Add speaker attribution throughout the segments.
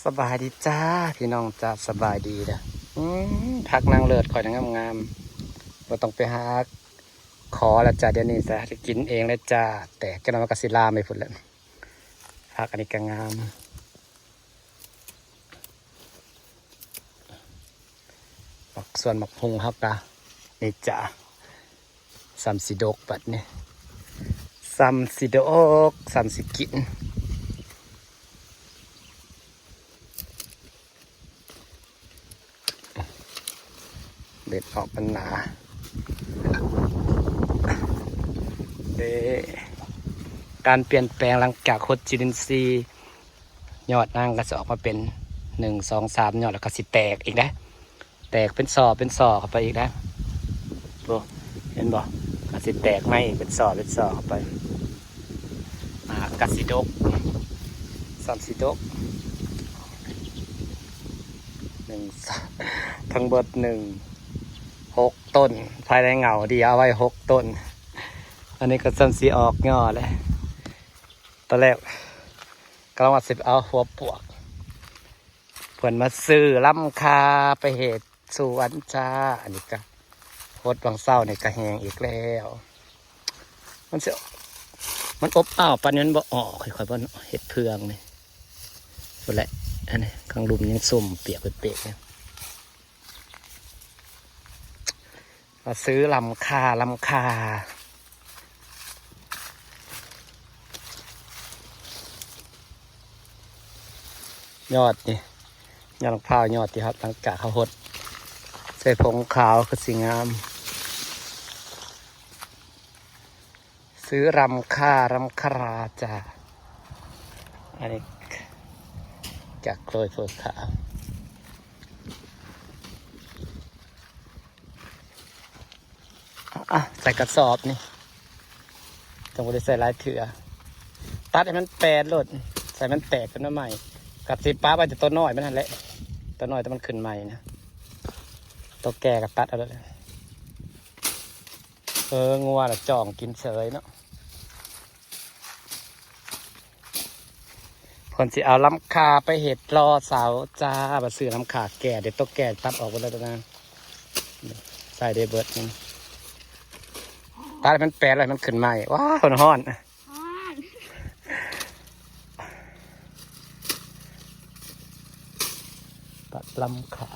Speaker 1: สบายดีจ้าพี่น้องจ้าสบายดีนะพักนางเลิศคอยนางงามๆเราต้องไปหาขอแล้วจ้าเดี๋ยวนี้จ้าจะกินเองเลยจ้าแต่ก็นำมากระสิลาไม่พุ่นแล้วพักอันนี้ก็งามส่วนหมักพุงครับนะนี่จ้าซัมซิโดกปัดนี่ซัมซิโดกซัมซิกินเด็ดออกมันหนาการเปลี่ยนแปลงหลังจากโคจิลินทรีย์ยอดนางก็จะออกมาเป็น1 2 3ยอดแล้วก็สิแตกอีกนะแตกเป็นสอบเข้าไปอีกนะโบเห็นบ่ก็สิแตกไม่เป็นสอบเข้าไปกัสซิโดกซัมซิโดกทั้งเบิด6 ต้นภายในเงาดีเอาไว้6 ต้นอันนี้ก็ซ้ำสีออกย่อเลยตอนแรกกำลังว่าสิเอาหัวปวกเพื่อนมาซื้อล้ำคาไปเหตุสวนจ้าอันนี้ก็โคตรบางเศร้าในกระแหงอีกแล้วมันอบอ้าวปันนั้นบ่ออกค่อยๆบ่เห็ดเพืองนี่หมดแหละอันนี้ข้างลุมยังส้มเปียกเปียกเนี่ยมาซื้อลำคายอดนี่ยอดมะพร้าวยอดที่ครับหลังจากเขาหดใส่ผงขาวคือสีงามซื้อลำคาจ้าอันนี้จากโรยเผือกขาวใส่กระสอบนี่ต้องไปใส่ลายเถื่อตัดให้มันแปรหลดใส่มันแตกขึ้นมาใหม่กับสีป้าไปแต่ตัวน้อยมันนั่นแหละตัวน้อยแต่มันขึ้นใหม่นะตัวแก่กับตัดเอาเลยงัวน่ะจ่องกินเฉยเนาะคนสิเอาล้ำคาไปเห็ดรอเสาจ้ามาซื้อล้ำคาแก่เดี๋ยวตัวแก่ตัดออกไปเลยนะใส่เดเบิร์ดนี่ตัดมันแปรอะไรมันขึ้นใหม่ว้าวห้อนตัดล้ำขา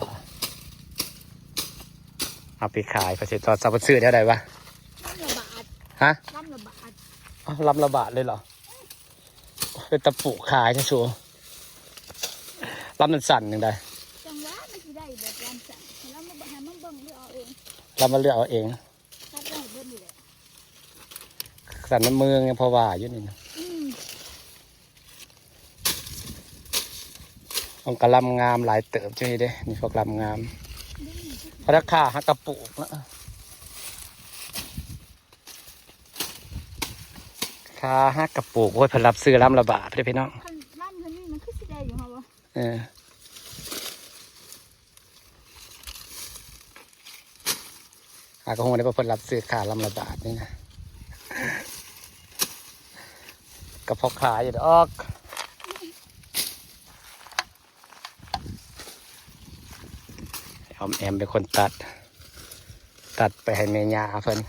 Speaker 1: เอาไปขายพอเสร็จตอนสับซื้อได้ไหมฮะลำละบาทเลยเหรอเป็นตะปูขายใช่ชัวลำมันสั่นยังไงจังหวะไม่ได้แบบลำสั่นแล้วมันให้มันเบิ่งเลือกเอาเองเรามาเลือกเอาเองสั่นน้ำมือไงพอว่าอยู่นี่นะมันกระลำงามหลายเติบใช่ไหมเด้นี่พวกลำงามราคาฮักกระปุกนะคาฮักกระปุกโอ้ยผลับซื้อลำละบาทเลยพี่น้องลำนี้มันคือสีแดงอยู่ครับวะกระหงได้ผลับซื้อขาลำละบาทนี่นะกระเพาะขาอยู่ดอกแอมเป็นคนตัดไปให้เมียาเพิ่น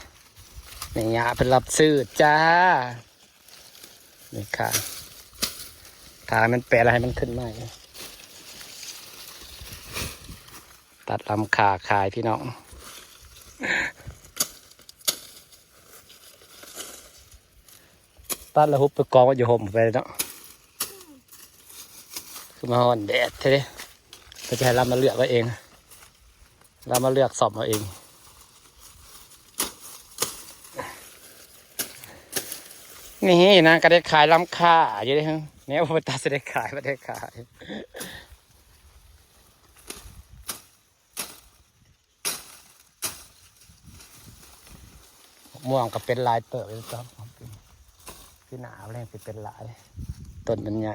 Speaker 1: เมียาเป็นรับซื้อจ้านี่ค่ะทางมันแปลอะไรให้มันขึ้นมาตัดลำขาขายพี่น้องตัดแล้วหุบไปกองไว้อยู่ห่มไปเนาะคือมาห่อนแดดเท่เราจะให้เรามาเลือกไว้เองเรามาเลือกสอบเอาเองนี่นะก็ได้ขายล้ำค่าอยู่ดิฮะเนี่ยผมตัดจะได้ขายไม่ได้ขายม่วงก็เป็นลายเติบเลยครับที่หนาวแรงเป็นลายต้นมันใหญ่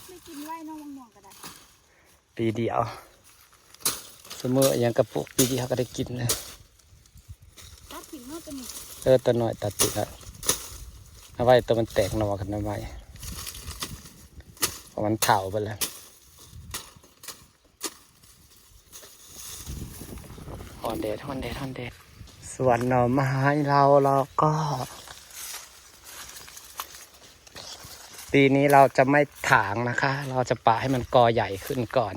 Speaker 1: ไม่กินไว้น้องม่วงก็ได้ปีเดียวเสมออย่างกระปุกปีเดียวก็ได้กินเลยตัดทิ้งตัวหน่อยตัดติดแล้วเอาไว้ตัวมันแตกหน่อกันเอาไว้ ราะมันเผาไปแล้วฮอนเดดส่วนหน่อไม้เราก็ ปีนี้เราจะไม่ถางนะคะ เราจะปะให้มันกอใหญ่ขึ้นก่อน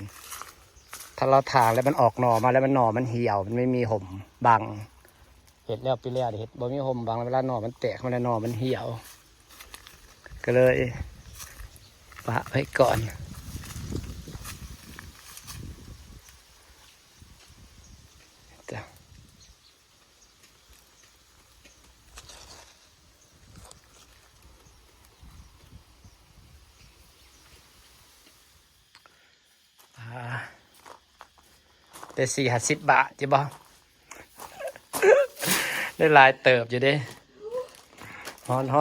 Speaker 1: ถ้าเราถางแล้วมันออกหน่อมาแล้วมันหน่อมันเหี่ยวมันไม่มีห่มบังเห็ดแล้วปีแล้วเห็ดบ่มีห่มบังเวลาหน่อมันแตกมันแล้วหน่อมันเหี่ยวก็เลยปะไว้ก่อนจ้ะได้40-50 บาทจีบอได้หลายเติบอยู่เด้ฮอน10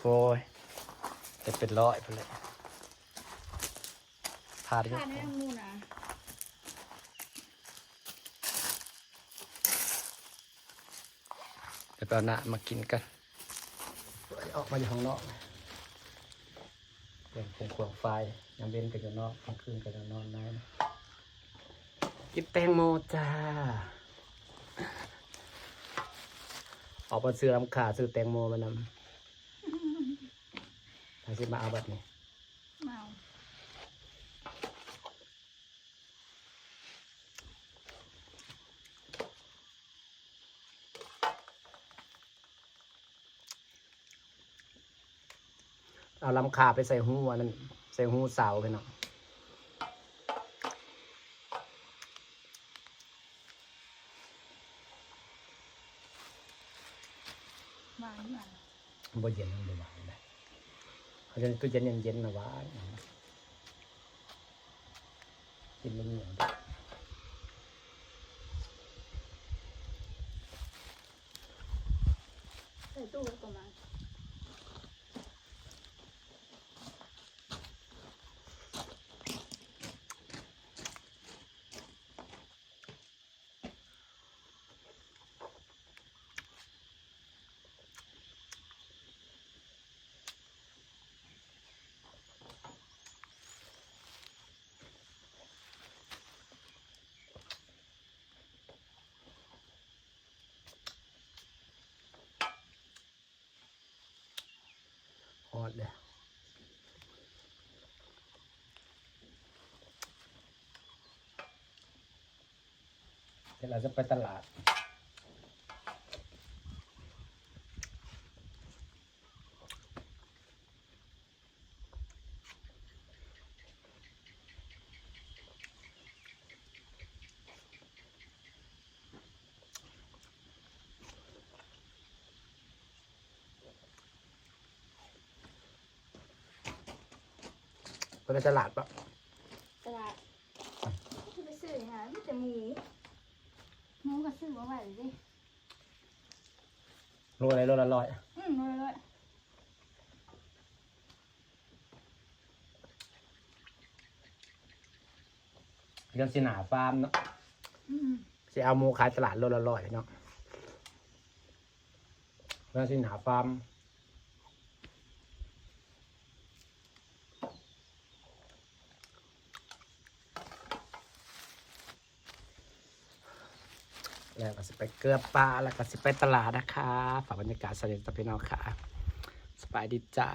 Speaker 1: โอ้ยจะเป็น100ไปเลยพาด
Speaker 2: ทานได้ทั้งมูนะ
Speaker 1: เดี๋ยวเอาหน้ามากินกันออกมาอยู่ข้างนอกเรื่องขวงไฟยังเว้นกันอยู่นอกกลางคืนกันอยู่นอนในกินแตงโมจ้าออกมาซื้อลำขาซื้อแตงโมมานำทางที่มาเอาแบบนี้
Speaker 2: เมา
Speaker 1: เอาลำขาไปใส่หูอันนั้นใส่หูเสาไปเนาะ
Speaker 2: หวานหวาน
Speaker 1: บ่เย็นมันบ่หวานเลยเขาจะตู้เย็นเย็นๆนะหวานกินมันเหนียวด้วย
Speaker 2: ใส่ตู้ไว้ก่อนมา
Speaker 1: ฮอดเลยเดี๋ยวเราจะไปตลาดไปตลาดปะ
Speaker 2: ตลาดจะไปซื้อหาไม่แต่หมูก็ซื้อมาไว้เลยดิ
Speaker 1: โลอะไรโลละ100
Speaker 2: เลยเลย
Speaker 1: ยังสิหนาฟาร์มเนาะสิเอาหมูขายตลาดโลละ100เนาะยังสิหนาฟาร์มแล้วก็สิไปเกลือปลาแล้วก็สิไปตลาดนะคะฝากบรรยากาศสวัสดีพี่น้องค่ะสบายดีจ้า